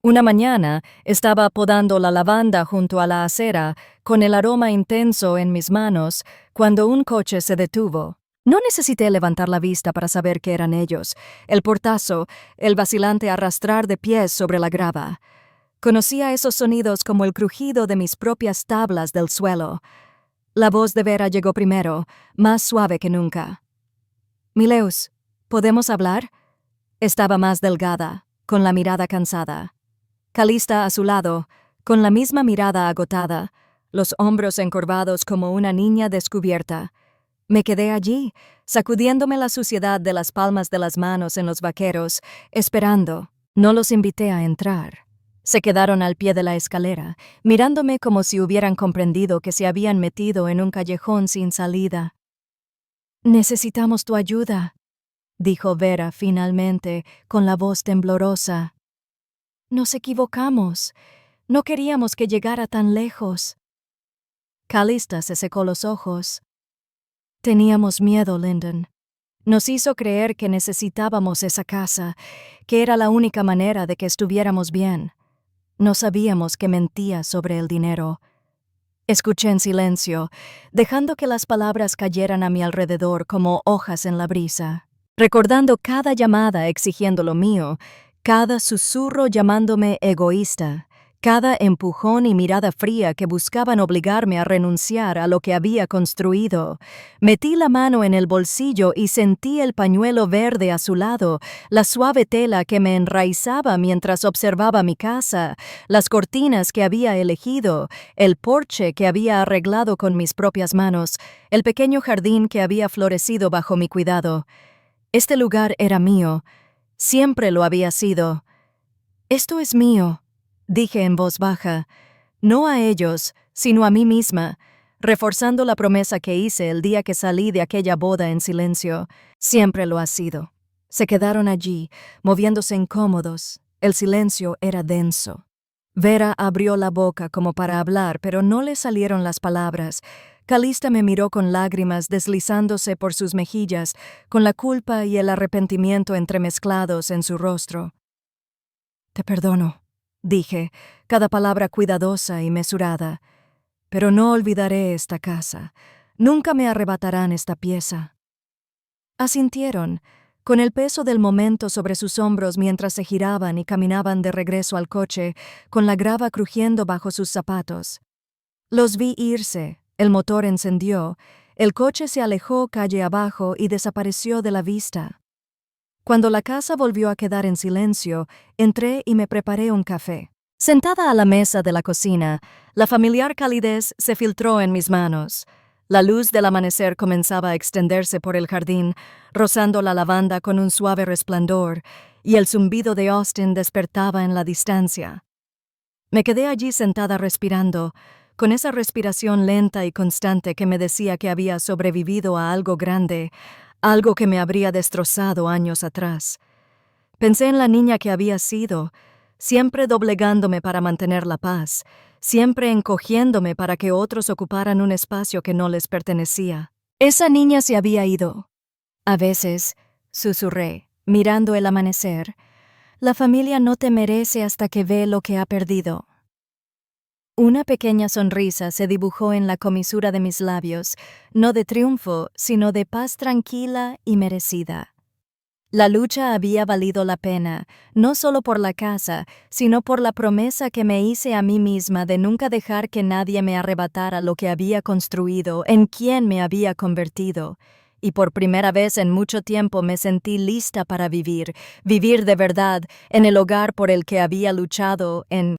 Una mañana estaba podando la lavanda junto a la acera, con el aroma intenso en mis manos, cuando un coche se detuvo. No necesité levantar la vista para saber que eran ellos, el portazo, el vacilante arrastrar de pies sobre la grava. Conocía esos sonidos como el crujido de mis propias tablas del suelo. La voz de Vera llegó primero, más suave que nunca. «Mileus, ¿podemos hablar?» Estaba más delgada, con la mirada cansada. Calista a su lado, con la misma mirada agotada, los hombros encorvados como una niña descubierta. Me quedé allí, sacudiéndome la suciedad de las palmas de las manos en los vaqueros, esperando. No los invité a entrar. Se quedaron al pie de la escalera, mirándome como si hubieran comprendido que se habían metido en un callejón sin salida. «Necesitamos tu ayuda», dijo Vera finalmente, con la voz temblorosa. «Nos equivocamos. No queríamos que llegara tan lejos». Calista se secó los ojos. «Teníamos miedo, Lyndon. Nos hizo creer que necesitábamos esa casa, que era la única manera de que estuviéramos bien. No sabíamos que mentía sobre el dinero». Escuché en silencio, dejando que las palabras cayeran a mi alrededor como hojas en la brisa, recordando cada llamada exigiendo lo mío, cada susurro llamándome egoísta, cada empujón y mirada fría que buscaban obligarme a renunciar a lo que había construido. Metí la mano en el bolsillo y sentí el pañuelo verde a su lado, la suave tela que me enraizaba mientras observaba mi casa, las cortinas que había elegido, el porche que había arreglado con mis propias manos, el pequeño jardín que había florecido bajo mi cuidado. Este lugar era mío. Siempre lo había sido. «Esto es mío», dije en voz baja, no a ellos, sino a mí misma, reforzando la promesa que hice el día que salí de aquella boda en silencio. Siempre lo ha sido. Se quedaron allí, moviéndose incómodos. El silencio era denso. Vera abrió la boca como para hablar, pero no le salieron las palabras. Calista me miró con lágrimas deslizándose por sus mejillas, con la culpa y el arrepentimiento entremezclados en su rostro. Te perdono, dije, cada palabra cuidadosa y mesurada, pero no olvidaré esta casa. Nunca me arrebatarán esta pieza. Asintieron, con el peso del momento sobre sus hombros mientras se giraban y caminaban de regreso al coche, con la grava crujiendo bajo sus zapatos. Los vi irse, el motor encendió, el coche se alejó calle abajo y desapareció de la vista. Cuando la casa volvió a quedar en silencio, entré y me preparé un café. Sentada a la mesa de la cocina, la familiar calidez se filtró en mis manos. La luz del amanecer comenzaba a extenderse por el jardín, rozando la lavanda con un suave resplandor, y el zumbido de Austin despertaba en la distancia. Me quedé allí sentada respirando, con esa respiración lenta y constante que me decía que había sobrevivido a algo grande, algo que me habría destrozado años atrás. Pensé en la niña que había sido, siempre doblegándome para mantener la paz, siempre encogiéndome para que otros ocuparan un espacio que no les pertenecía. Esa niña se había ido. A veces, susurré, mirando el amanecer, la familia no te merece hasta que ve lo que ha perdido. Una pequeña sonrisa se dibujó en la comisura de mis labios, no de triunfo, sino de paz tranquila y merecida. La lucha había valido la pena, no solo por la casa, sino por la promesa que me hice a mí misma de nunca dejar que nadie me arrebatara lo que había construido, en quien me había convertido. Y por primera vez en mucho tiempo me sentí lista para vivir de verdad, en el hogar por el que había luchado, en